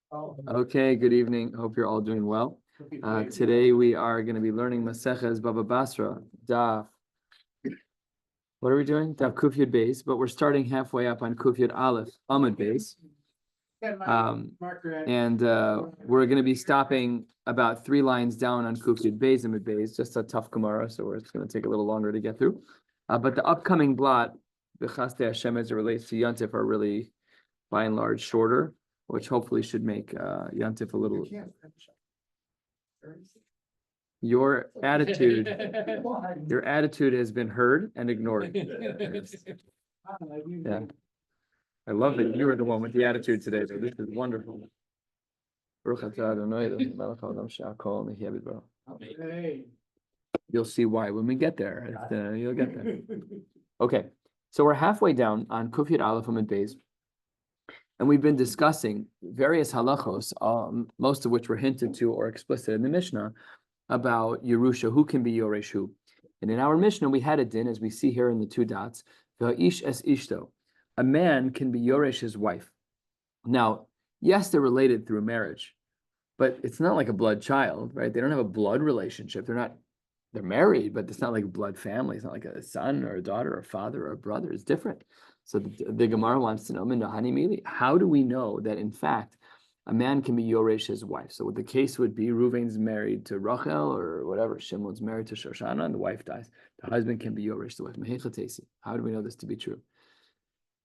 Okay, good evening. Hope you're all doing well. Today we are going to be learning Maseches Bava Basra, Daf. What are we doing? Daf Kuf Yud Beis, but we're starting halfway up on Kuf Yud Aleph, Amud Beis. We're going to be stopping about 3 lines down on Kuf Yud Beis, Amud Beis, just a tough Gemara, so it's going to take a little longer to get through. But the upcoming blot, the Chaste Hashem as it relates to Yantif, are really, by and large, shorter, which hopefully should make Yantif a little. Your attitude has been heard and ignored. Yeah. I love that you are the one with the attitude today. So this is wonderful. You'll see why when we get there. You'll get there. Okay, so we're halfway down on Kuf Yud Aleph Amud Beis. And we've been discussing various halachos, most of which were hinted to or explicit in the Mishnah, about Yerusha, who can be Yoresh who. And in our Mishnah, we had a din, as we see here in the 2 dots, V'ha'ish es ishto. A man can be Yoresh his wife. Now, yes, they're related through marriage, but it's not like a blood child, right? They don't have a blood relationship. They're married, but it's not like a blood family. It's not like a son or a daughter or a father or a brother. It's different. So the Gemara wants to know, how do we know that, in fact, a man can be Yoresh his wife? So what the case would be, Reuven's married to Rachel or whatever, Shimon's married to Shoshana, and the wife dies. The husband can be Yoresh the wife. How do we know this to be true?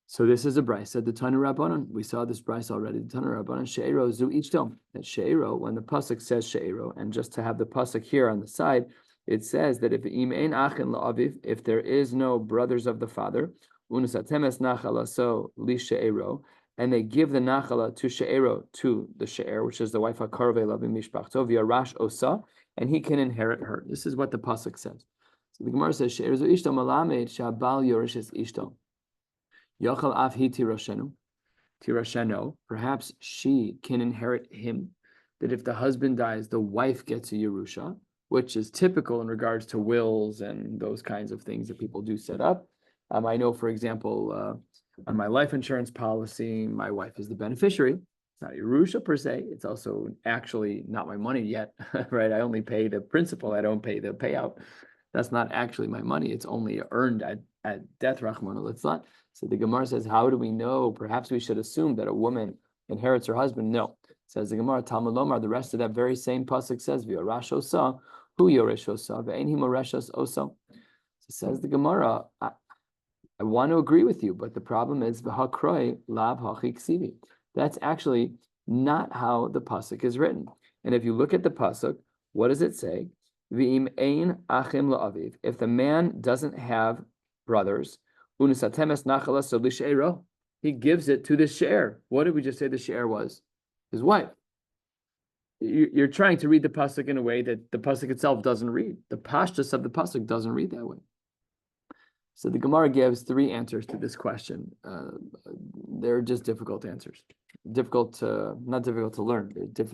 So this is a brisa, the Tanu Rabbanon. We saw this brisa already, the Tanu Rabbanon, She'ero zu ichtom. That She'ero, when the pasuk says She'ero, and just to have the pasuk here on the side, it says that if im ein achin la'aviv, if there is no brothers of the father, unusatemes nachala so li she'ero, and they give the nachala to she'ero, to the she'er, which is the wife hakarve elav mishpachto via rash osa, and he can inherit her. This is what the pasuk says. So the Gemara says she'er zu ishto malamed shabal yorish es ishto yochal af hi tirashenu. Perhaps she can inherit him. That if the husband dies, the wife gets a Yerusha, which is typical in regards to wills and those kinds of things that people do set up. I know, for example, on my life insurance policy, my wife is the beneficiary. It's not Yerusha per se. It's also actually not my money yet, right? I only pay the principal. I don't pay the payout. That's not actually my money. It's only earned at death, Rahman al-Litzlan. So the Gemara says, how do we know? Perhaps we should assume that a woman inherits her husband. No. Says the Gemara, Talmud Lomar, the rest of that very same pasuk says, V'yorash osa, hu yoresh osa, ve'ein hi moreshas osa. So says the Gemara, I want to agree with you, but the problem is v'hakroi lav hachiksivi. That's actually not how the pasuk is written. And if you look at the pasuk, what does it say? V'im ein achim la'aviv. If the man doesn't have brothers, unusatemes nachala so lishe'ero, he gives it to the she'er. What did we just say the she'er was? His wife. You're trying to read the pasuk in a way that the pasuk itself doesn't read. The pashtus of the pasuk doesn't read that way. So the Gemara gives 3 answers to this question. They're just difficult answers. Not difficult to learn. They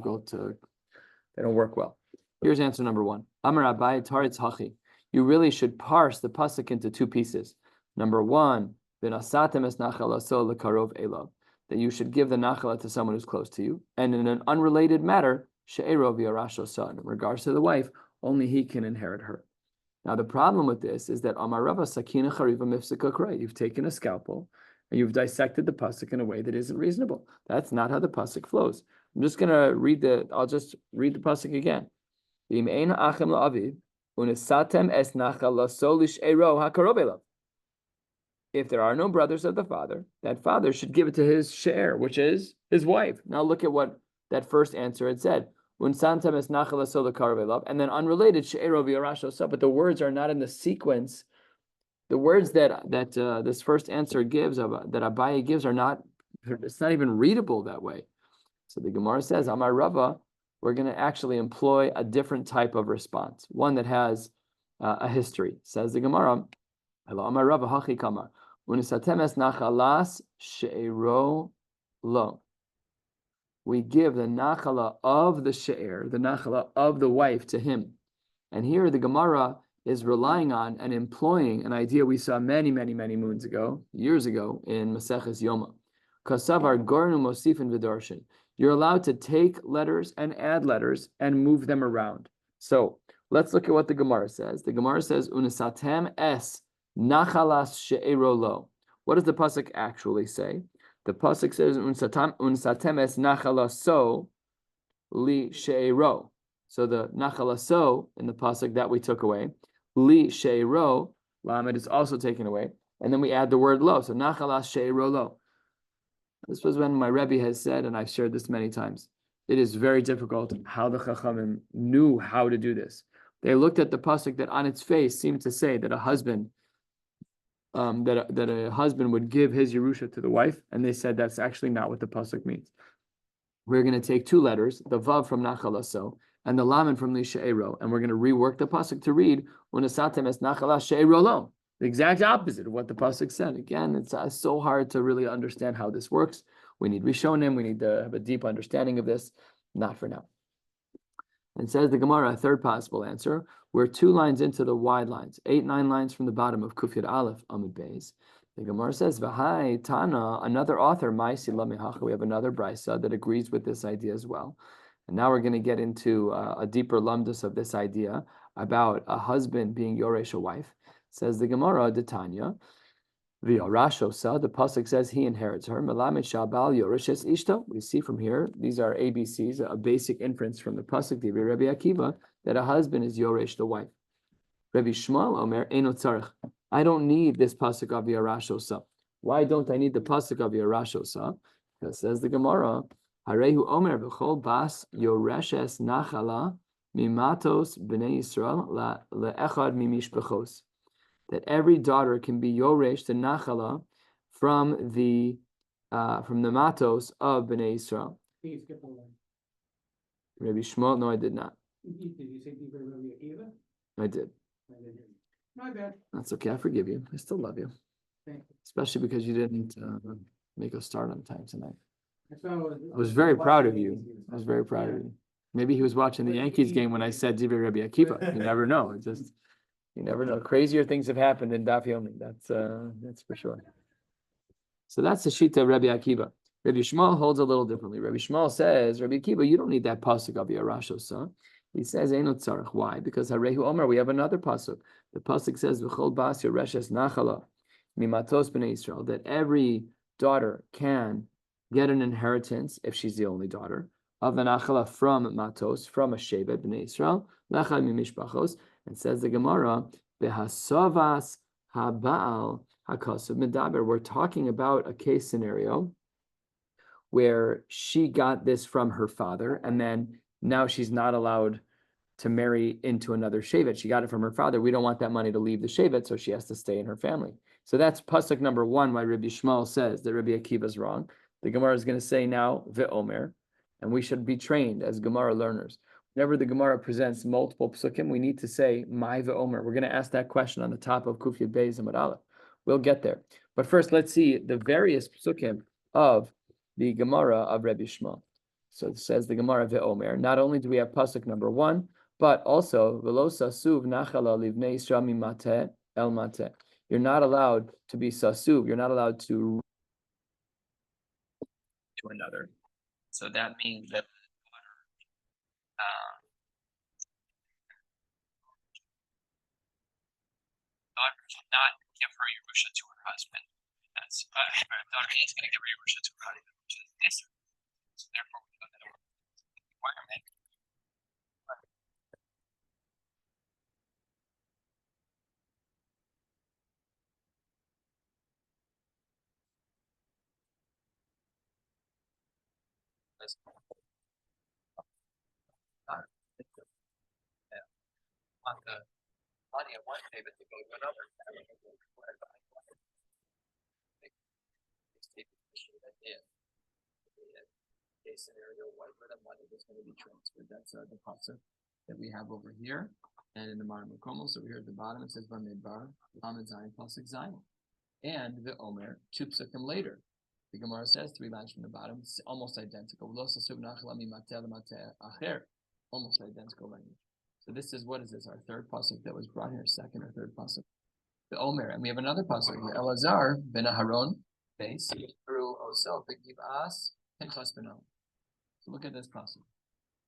don't work well. Here's answer number 1. Amar Abai Taritz Hachi. You really should parse the pasuk into 2 pieces. Number 1, V'nasatem es nachala so lekarov elav. That you should give the nachala to someone who's close to you. And in an unrelated matter, she'ero v'yarash osa. In regards to the wife, only he can inherit her. Now, the problem with this is that Amar Rava Sakina Chariva Mifsika Kray. You've taken a scalpel and you've dissected the pasuk in a way that isn't reasonable. That's not how the pasuk flows. I'm just going to I'll just read the pasuk again. V'im achim la'aviv, unesatem es nachala so lish'ero hakarov elav. If there are no brothers of the father, that father should give it to his share, which is his wife. Now look at what that first answer had said. And then unrelated, but the words are not in the sequence. The words that this first answer gives, that Abaye gives, it's not even readable that way. So the Gemara says, Amar Rava, we're going to actually employ a different type of response, one that has a history. Says the Gemara, Amar Rava hachi kamar. Unisatemes nachalas she'ero lo. We give the nachala of the she'er, the nachala of the wife, to him. And here the Gemara is relying on and employing an idea we saw many years ago in Maseches Yoma. Kasavar gornu mosifin v'darshin. You're allowed to take letters and add letters and move them around. So let's look at what the Gemara says. The Gemara says, Unisatem es nachalas she'ero lo. What does the pasuk actually say? The pasuk says, Unisatem es nachalaso li she'ero. So the nachalaso in the pasuk that we took away, li she'ero, lamed is also taken away. And then we add the word lo. So nachalas she'ero lo. This was when my Rebbe has said, and I've shared this many times, it is very difficult how the Chachamim knew how to do this. They looked at the pasuk that on its face seemed to say that a husband, that a husband would give his Yerusha to the wife, and they said that's actually not what the pasuk means. We're going to take two letters, the Vav from Nachalaso and the Lamed from Lishaero, and we're going to rework the pasuk to read Unasatem es Nachalas She'ero lo. The exact opposite of what the pasuk said. Again, it's so hard to really understand how this works. We need Rishonim. We need to have a deep understanding of this. Not for now. And says the Gemara, a third possible answer. We're 2 lines into the wide lines, 8-9 lines from the bottom of Kuf Yud Aleph Amud Beis. The Gemara says, "V'hai Tana," another author, Ma'isi Lamihacha. We have another brisa that agrees with this idea as well. And now we're going to get into a deeper lumdus of this idea about a husband being yoresh a wife. Says the Gemara, Detanya, V'yorashosa, the pasuk says he inherits her. Melamed shabal yoreshes ishto. We see from here, these are ABCs, a basic inference from the pasuk, the Rabbi Akiva, that a husband is yoresh the wife. Rabbi Shmuel Omer eno tzarich. I don't need this pasuk of Yorashosa. Why don't I need the pasuk of Yorashosa? Because says the Gemara, Harehu Omer v'chol bas yoreshes nachala mimatos b'nei Yisrael le'echad mimishpachos. That every daughter can be yoresh the nachala from the matos of b'nei Yisrael. You skipped one. Rabbi Shmuel, no, I did not. Did you say deeper Rabbi Akiva? I did. My bad. That's okay. I forgive you. I still love you. Thank you. Especially because you didn't make us start on time tonight. I was very proud of you. I was very proud of you. Maybe he was watching the Yankees game when I said Divrei Rabbi Akiva. You never know. It's just, you never know. Crazier things have happened in Daf Yomi. That's for sure. So that's the shita of Rabbi Akiva. Rabbi Shmuel holds a little differently. Rabbi Shmuel says, Rabbi Akiva, you don't need that pasuk of Yarashosa. He says, Eino tzarech. Why? Because Harehu Omer, we have another pasuk. The pasuk says, V'chol bas yoreshes nachala mimatos b'nei Yisrael, that every daughter can get an inheritance if she's the only daughter of an achala from matos, from a shevet b'nei Yisrael, lechad mimishpachos, and says the Gemara, behasavas habaal hakasav medaber. We're talking about a case scenario where she got this from her father, and then now she's not allowed to marry into another shevet. She got it from her father. We don't want that money to leave the shevet, so she has to stay in her family. So that's pasuk number 1, why Rabbi Shmuel says that Rabbi Akiva is wrong. The Gemara is going to say now, ve'omer, and we should be trained as Gemara learners. Whenever the Gemara presents multiple psukim, we need to say, my ve'omer. We're going to ask that question on the top of Kuf Yud Beis Amud Aleph. We'll get there. But first, let's see the various psukim of the Gemara of Rabbi Shmuel. So it says the Gemara ve'omer. Not only do we have pasuk number 1, but also v'lo sasuv nachala livnei Yisrael mimate el mate. You're not allowed to be sasuv. You're not allowed to another. So that means that daughter cannot give her Yerusha to her husband. That's daughter is going to give her Yerusha to her husband, which is this. So therefore, we know that requirement. On the money of one David to go to another. Case scenario where the money is going to be transferred. That's the pasuk that we have over here, and in the Mar Makomo. So we hear at the bottom it says Bamidbar, Lamed Zayin, pasuk Zayin, and the Omer 2 psukim later. The Gemara says 3 lines from the bottom, it's almost identical. Almost identical language. So this is, what is this? Our third pasuk that was brought here, second or third pasuk. The Omer, and we have another pasuk here. Elazar ben Aharon, base, Ru Osel, Begivas, Pinchas ben So look at this pasuk.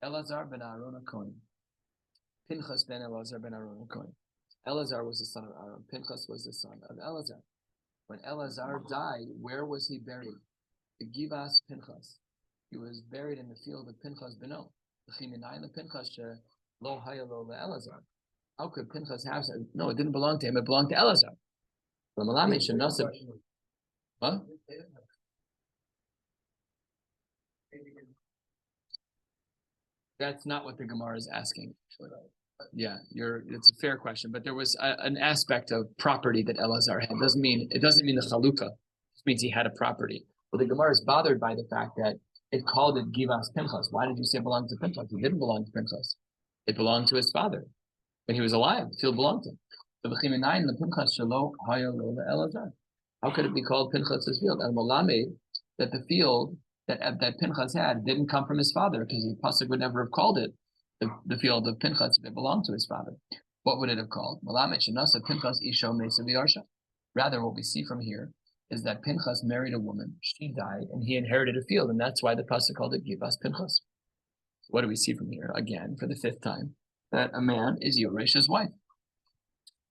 Elazar ben Aaron HaKohen. Pinchas ben Elazar ben Aaron HaKohen. Elazar was the son of Aaron. Pinchas was the son of Elazar. When Elazar died, where was he buried? The Givas Pinchas. He was buried in the field of Pinchas Beno. How could Pinchas have? No, it didn't belong to him. It belonged to Elazar. What? That's not what the Gemara is asking. Yeah, it's a fair question, but there was an aspect of property that Elazar had. It doesn't mean the chalukah. It means he had a property. But the Gemara is bothered by the fact that it called it Givas Pinchas. Why did you say it belonged to Pinchas? It didn't belong to Pinchas. It belonged to his father. When he was alive, the field belonged to him. How could it be called Pinchas' field? And Molamed, that the field that Pinchas had didn't come from his father, because the pasuk would never have called it the field of Pinchas if it belonged to his father. What would it have called? Rather, what we see from here is that Pinchas married a woman, she died, and he inherited a field, and that's why the pasuk called it Givas Pinchas. What do we see from here? Again, for the fifth time, that a man is Yoresh's wife.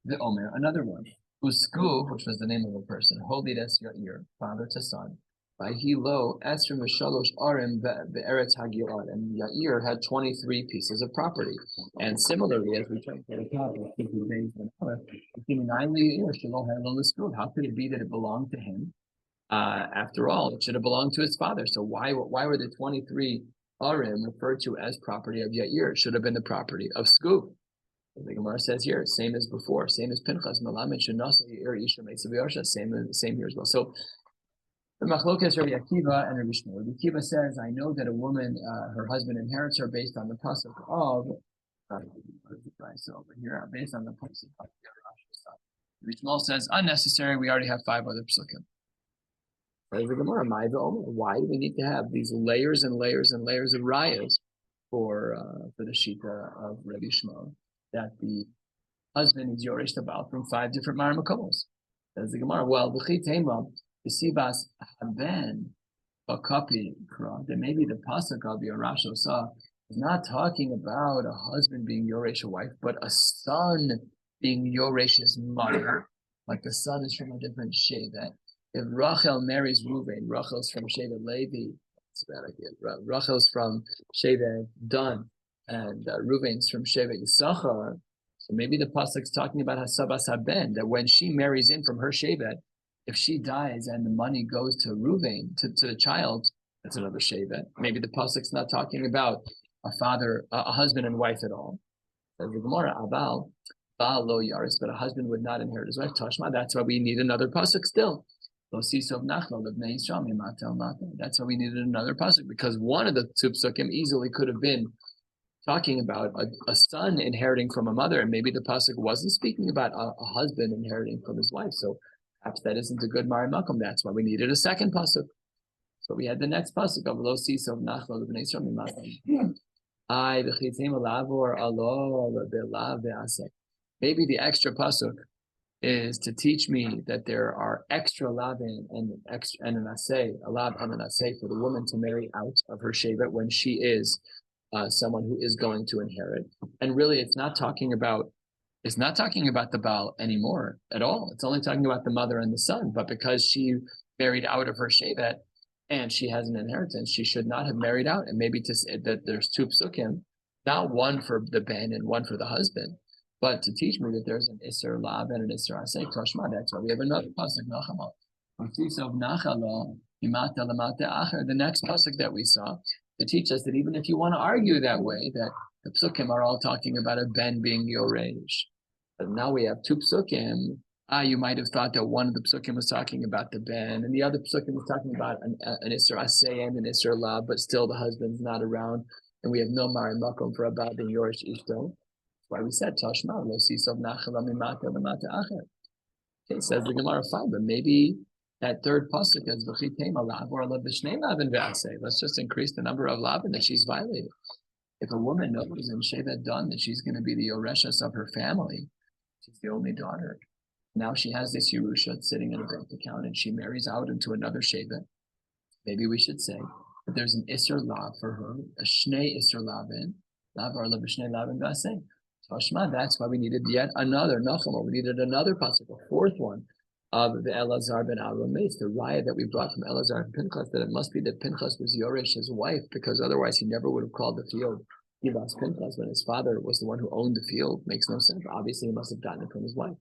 The Omer, another one. Usku, which was the name of a person, Holides Yair, father to son. By Hilo, Esrim V'Shalosh Arim Be'eretz Hagilad, and Yair had 23 pieces of property. And similarly, as we check the top, how could it be that it belonged to him? After all, it should have belonged to his father. So why were the 23 Arim referred to as property of Yair? It should have been the property of Sku. The Gemara says here, same as before, same as Pinchas, same here as well. So the Machlokes Rabbi Akiva and Rabbi Shmuel. Rabbi Akiva says, I know that a woman, her husband inherits her based on the pasuk of, so over here, based on the pasuk of Rabbi Shmuel says, unnecessary, we already have 5 other psukim. The Gemara, why do we need to have these layers and layers and layers of rayas for the shita of Rabbi Shmuel, that the husband is Yoresh Tabal from 5 different Maramakomos? Says the Gemara, well, the Chitema, the Sibas Haben, Bakapi, that maybe the pasuk of Yorash Osa is not talking about a husband being Yoresh a wife, but a son being Yoresh's mother. Like the son is from a different Shevet. If Rachel marries Reuven, Rachel's from Shevet Levi. That's a bad idea. Rachel's from Shevet Dan, and Reuven's from Shevet Yisachar. So maybe the pasuk's talking about Hasabas Haben, that when she marries in from her Shevet, if she dies and the money goes to Reuven, to the child, that's another Shevet. Maybe the pasuk's not talking about a father, a husband and wife at all. Says the Gemara, Abal, Baal lo yaris, but a husband would not inherit his wife. Tashma, that's why we need another pasuk still. That's why we needed another pasuk, because one of the two psukim easily could have been talking about a son inheriting from a mother, and maybe the pasuk wasn't speaking about a husband inheriting from his wife. So perhaps that isn't a good Mari Makom. That's why we needed a second pasuk. So we had the next pasuk of Lo Sisov Nachlo B'nei Yisrael Mimatam. I v'chitzim alavor alo belav ve'asek. Maybe the extra pasuk is to teach me that there are extra lavin and an asay, a lav and an asay for the woman to marry out of her shevet when she is someone who is going to inherit. And really, it's not talking about the Baal anymore at all. It's only talking about the mother and the son. But because she married out of her shevet and she has an inheritance, she should not have married out. And maybe to say that there's 2 psukim, not one for the ben and one for the husband, but to teach me that there's an Isser Lav and an Isser Asay Toshma. That's why we have another pasuk, Nachama. The next pasuk that we saw to teach us that even if you want to argue that way, that the psukim are all talking about a ben being Yoresh. But now we have 2 psukim. You might have thought that one of the psukim was talking about the ben, and the other psukim was talking about an Isser Asay and an Isser Lav, but still the husband's not around, and we have no Mari Makom for Abad being Yoresh Ishto. Why we said Tashma lo sisov nachala mimata lemata acher. Okay, says the Gemara, fine, but maybe that third pasuk is v'chitem alav or alav b'shnei lavin ve'aseh. Let's just increase the number of lavin that she's violated. If a woman knows in Shevet Dan that she's going to be the Yoreshus of her family, she's the only daughter. Now she has this Yerusha sitting in a bank account, and she marries out into another Shevet. Maybe we should say But there's an Isser Lav for her, a Shnei Isser Lavin, Lav or Lav Shnei Lavin Basing. Toshma, that's why we needed yet another Nachama. We needed another pasuk, a fourth one of the Elazar ben Aaron Mace, the riot that we brought from Elazar and Pinchas, that it must be that Pinchas was Yoresh, his wife, because otherwise he never would have called the field Yivas Pinchas when his father was the one who owned the field. Makes no sense. Obviously, he must have gotten it from his wife.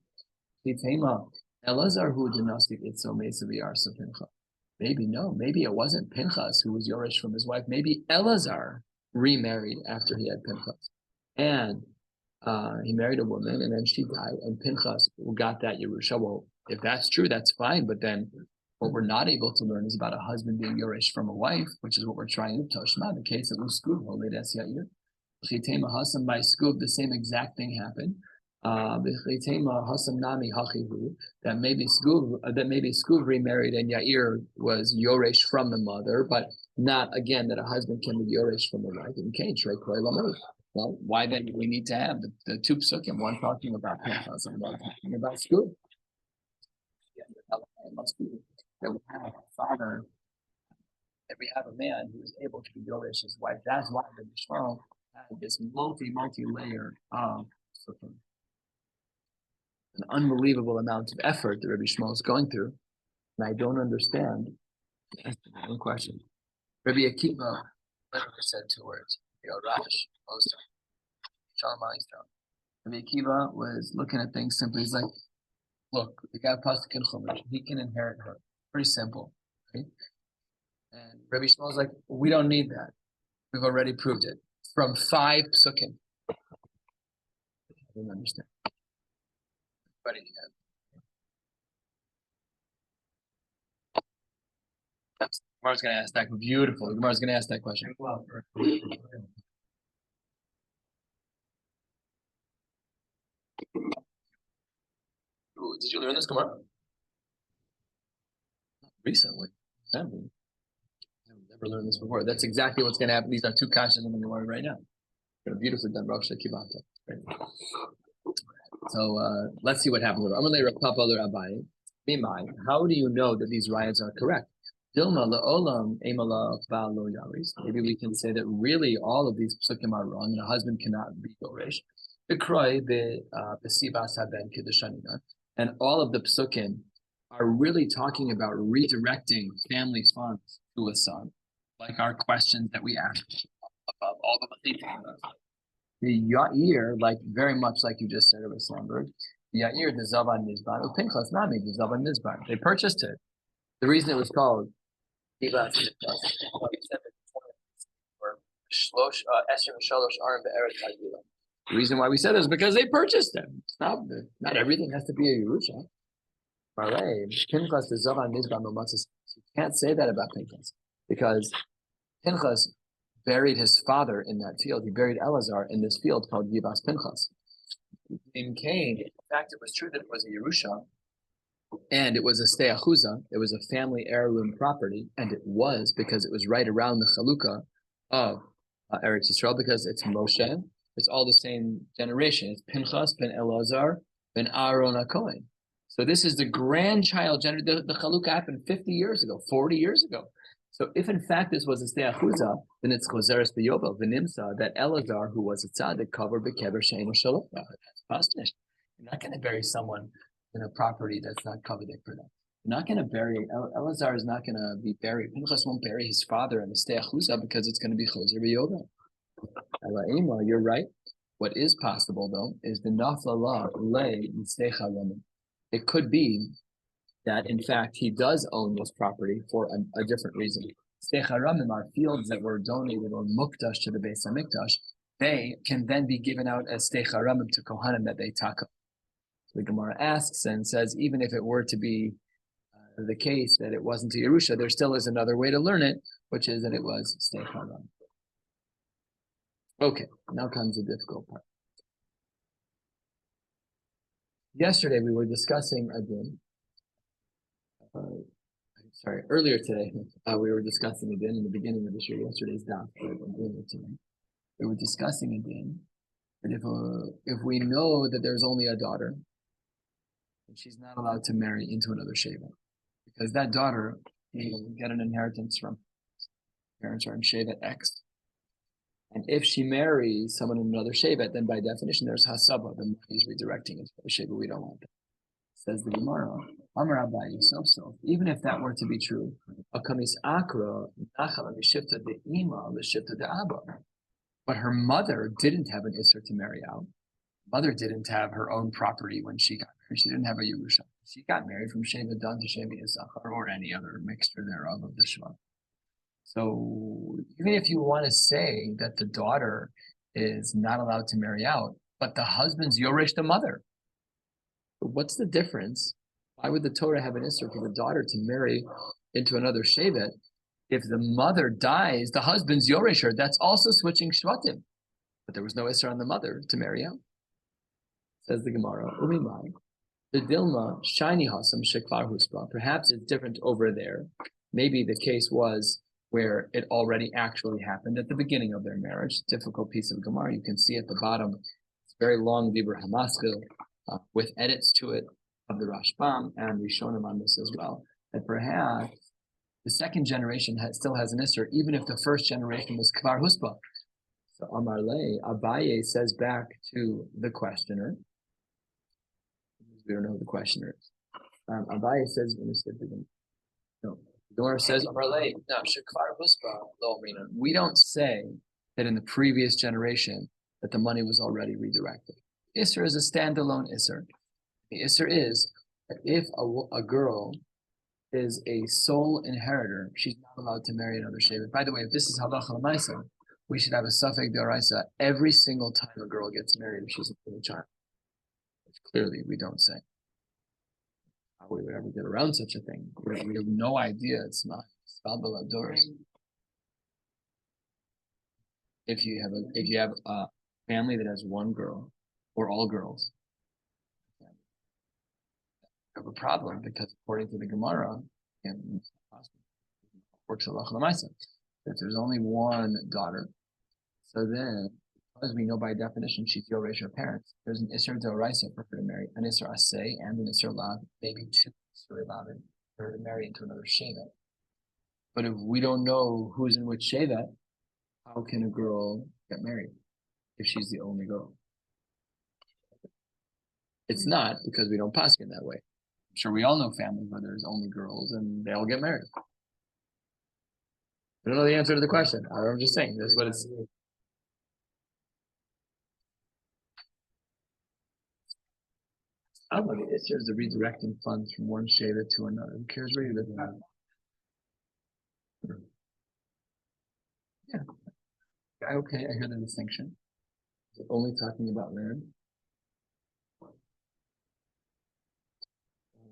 Elazar who did not speak it so Mesa V'Arsa Pinchas. Maybe no, maybe it wasn't Pinchas who was Yoresh from his wife. Maybe Elazar remarried after he had Pinchas. And he married a woman and then she died, and Pinchas got that Yerusha. Well, if that's true, that's fine. But then what we're not able to learn is about a husband being Yoresh from a wife, which is what we're trying to Toshma, the case of Uskub, Holy Des Yair. Chitema Hasam by Skub, the same exact thing happened. That maybe Skub remarried and Yair was Yoresh from the mother, but not again that a husband can be Yoresh from the wife. And can't well, why then do we need to have the two psukim, one talking about Pinchas and one talking about Skub? It must be that we have a father, that we have a man who is able to be Yoresh his wife. That's why the Mishmar had this multi-layer of psukim. An unbelievable amount of effort that Rabbi Shmuel is going through, and I don't understand. One question. Rabbi Akiva literally said two words. Rash, Rabbi Akiva was looking at things simply. He's like, look, the guy pasuk in Chumash, he can inherit her. Pretty simple, right? And Rabbi Shmuel is like, we don't need that. We've already proved it from 5 psukim. I don't understand. Gemara's going to ask that. Beautiful. Gemara's going to ask that question. Ooh, did you learn this, Gemara? Recently. I've never learned this before. That's exactly what's going to happen. These are 2 kashas in the Gemara right now. Beautifully done, Rosh Kibata. So let's see what happens. I'm going to let Papa Abai. How do you know that these riots are correct? Maybe we can say that really all of these psukim are wrong, and a husband cannot be Yoresh. And all of the psukim are really talking about redirecting family funds to a son, like our questions that we asked above all the Maseches. The Yair, like very much like you just said, Rabbi Slamberg, Yair the Zavan Mizbar, Pinchas Nami the Zavan Mizbar. They purchased it. The reason it was called the reason why we said it is because they purchased them. It's not everything has to be a Yerusha. Pinchas the Zavan Mizbar Momatzis. You can't say that about Pinchas because Pinchas buried his father in that field. He buried Elazar in this field called Yivas Pinchas. In Cain, in fact, it was true that it was a Yerusha, and it was a Steachuza. It was a family heirloom property, and it was because it was right around the Chalukah of Eretz Yisrael, because it's Moshe. It's all the same generation. It's Pinchas, ben Elazar, ben Aaron HaKohen. So this is the grandchild generation. The Chalukah happened 50 years ago, 40 years ago. So if in fact this was a Steachuza, then it's Choseres B'Yovel, V'Nimsa, that Elazar, who was a tzaddik, covered B'Kever She'eino Shalom. That's Pasnish. You're not going to bury someone in a property that's not covered for them. You're not going to bury, Elazar is not going to be buried. Pinchas won't bury his father in the Steachuza because it's going to be Choser B'Yovel. Ela, you're right. What is possible, though, is the Nafla law, lay, and it could be that, in fact, he does own this property for a different reason. Stecharamim are fields that were donated or mukdash to the Beis HaMikdash. They can then be given out as stecharamim to Kohanim that they taka. The Gemara asks and says, even if it were to be the case that it wasn't a Yerusha, there still is another way to learn it, which is that it was stecharamim. Okay, now comes the difficult part. Yesterday we were discussing again. Earlier today, we were discussing again in the beginning of the shiur, yesterday's Daf, we were discussing again that if we know that there's only a daughter, then she's not allowed to marry into another sheva, because that daughter will get an inheritance from. parents are in Shevet X. And if she marries someone in another Shevet, then by definition, there's Hasaba, the money is redirecting it to the Shevet. We don't want that. Says the Gemara, Amar Abaye, so. Even if that were to be true, Akamis Akra, Nachala, Mishifta de Ima, Mishifta de Abba. But her mother didn't have an Isser to marry out. Mother didn't have her own property when she got married. She didn't have a Yerusha. She got married from Sheva Dan to Sheva Yisachar or any other mixture thereof of the Shema. So even if you want to say that the daughter is not allowed to marry out, but the husband's Yoresh the mother, what's the difference? Why would the Torah have an Isser for the daughter to marry into another Shevet? If the mother dies, the husband's Yoresh her. That's also switching Shvatim. But there was no Isser on the mother to marry out. Says the Gemara, Umimai, the Dilma, shiny Hasam, Shekvar Huspa. Perhaps it's different over there. Maybe the case was where it already actually happened at the beginning of their marriage. Difficult piece of Gemara. You can see at the bottom, it's very long, Vibur Hamaskil, with edits to it of the Rashbam and Rishonim on this as well. That perhaps the second generation still has an Isser, even if the first generation was Kvar Huspa. So Amar Le, Abaye says back to the questioner. We don't know who the questioner is. Abaye says, no. The Gemara says, Amar Le, no, Shekvar Huspa, Lo Amrina. We don't say that in the previous generation that the money was already redirected. Isser is a standalone Isser. The Isser is that if a girl is a sole inheritor, she's not allowed to marry another Shevet. By the way, if this is halacha l'maisa, we should have a safek d'oraisa every single time a girl gets married if she's a child. Which clearly we don't say. How we would ever get around such a thing? We have no idea. It's not Spabala doors. If you have a family that has one girl or all girls, have a problem because according to the Gemara, and works halacha l'maisa, if there's only one daughter, so then as we know by definition she's Yoresh her parents, there's an Isser d'oraisa for her to marry, an Isser aseh and an Isser lav, maybe two Isser lav for her to marry into another Shevet. But if we don't know who's in which Shevet, how can a girl get married if she's the only girl? It's not because we don't paskin that way. I'm sure we all know families where there's only girls and they all get married. I don't know the answer to the question. I'm just saying that's what it's. I don't know. It's just the redirecting funds from one Shevet to another. Who cares where you live? Yeah. Okay, I hear the distinction. Is it only talking about land?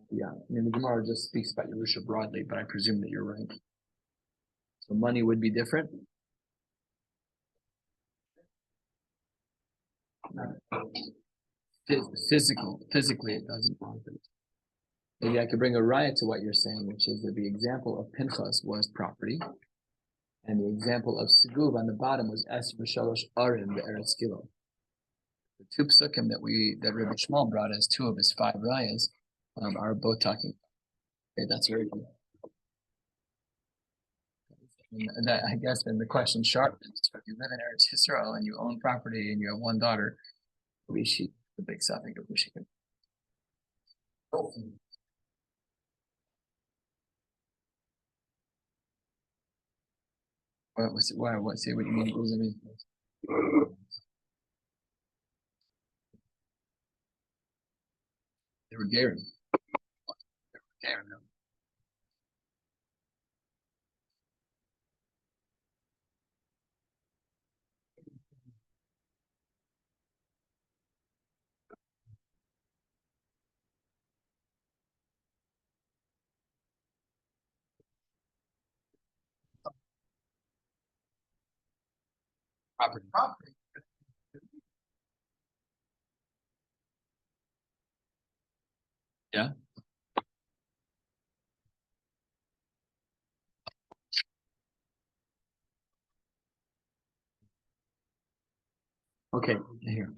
Yeah, I mean, the Gemara just speaks about Yerusha broadly, but I presume that you're right. So money would be different? Physically, it doesn't. Maybe I could bring a riot to what you're saying, which is that the example of Pinchas was property, and the example of Seguv on the bottom was Es V'Shalosh Arim Be'eretz Gilo. The two psukim that Rabbi Shmuel brought as two of his five rayas are both talking. Okay, that's very good. And that, I guess then the question sharpens. So if you live in Eretz Yisrael and you own property and you have one daughter, we should the big suffix of Michigan. Oh. What say what you mean? What does it mean? They were Garen. Property. Yeah. Okay, here.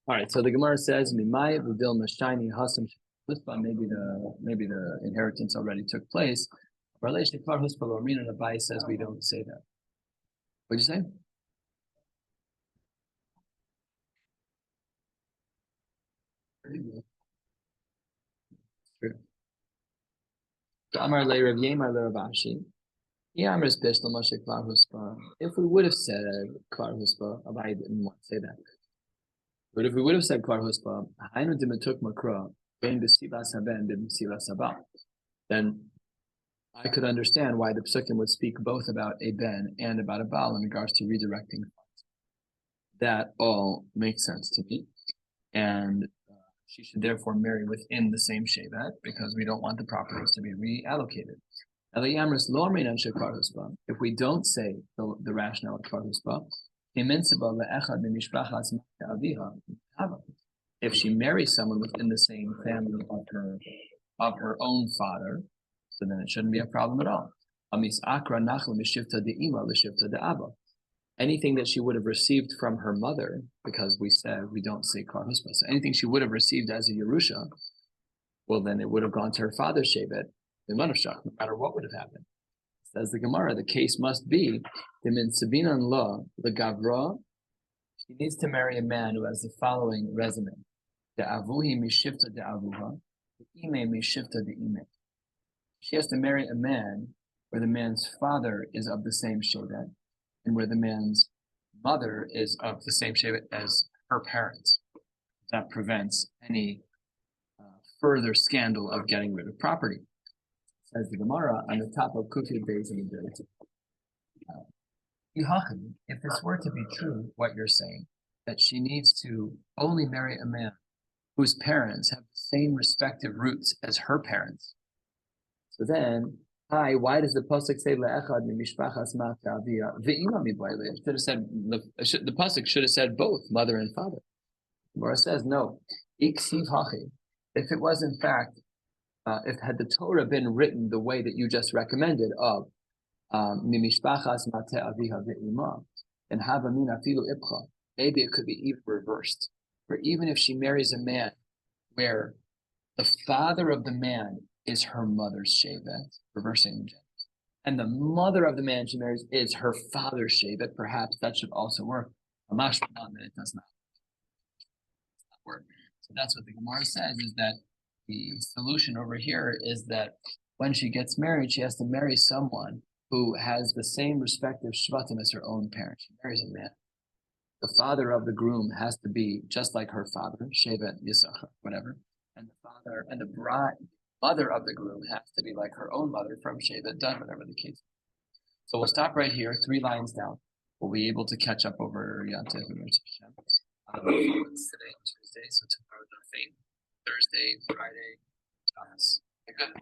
All right, so the Gemara says, "Mimai v'dil mashayni hasam." Maybe the inheritance already took place. Relation to Kvar Huspa Lormin and Abai says we don't say that. What'd you say? True. Amar le Rav Yemar le Rav Ashi. If we would have said Kvar Huspa, Abai didn't want to say that. But if we would have said Kvar Huspa, Hainu Dimatuk Makra, Ben Besivas Haben, Ben Besivas Haba, then I could understand why the Psukim would speak both about a Ben and about a Baal in regards to redirecting. That all makes sense to me. And she should therefore marry within the same Shevet because we don't want the properties to be reallocated. If we don't say the rationale of Kvar Huspa, if she marries someone within the same family of her own father, so then it shouldn't be a problem at all. Anything that she would have received from her mother, because we said we don't say Kvar Huspa, so anything she would have received as a Yerusha, well, then it would have gone to her father's Shevet, no matter what would have happened. Says the Gemara, the case must be the min sabinan law, the gavra, she needs to marry a man who has the following resume. The avuhi mishivta de avuha, the ime mishivta de ime. She has to marry a man where the man's father is of the same shevet, and where the man's mother is of the same shevet as her parents. That prevents any further scandal of getting rid of property. Says the Gemara on the top of Kufiyat Beis in the dirt. If this were to be true, what you're saying, that she needs to only marry a man whose parents have the same respective roots as her parents. So then, why does the pasuk say le'echad mimishpachas mata avia ve'ima mibaylev? Should have said the pasuk should have said both mother and father. Gemara says no. Iksiv hachi. If it was in fact, if had the Torah been written the way that you just recommended of mimishpachas mata aviha ve'ima and havamin afilu ibcha, maybe it could be even reversed. Or even if she marries a man where the father of the man is her mother's shevet, reversing the genders, and the mother of the man she marries is her father's shevet, perhaps that should also work. That it does not work. So that's what the Gemara says, is that the solution over here is that when she gets married, she has to marry someone who has the same respective shvatim as her own parents. She marries a man. The father of the groom has to be just like her father, shevet, Yisachar, whatever, and the father and the mother of the groom has to be like her own mother from shevet Dan, whatever the case. So we'll stop right here, 3 lines down. We'll be able to catch up over Yantiv and Hashem. It's today, Tuesday, so tomorrow nothing. Thursday, Friday, Thomas. Good.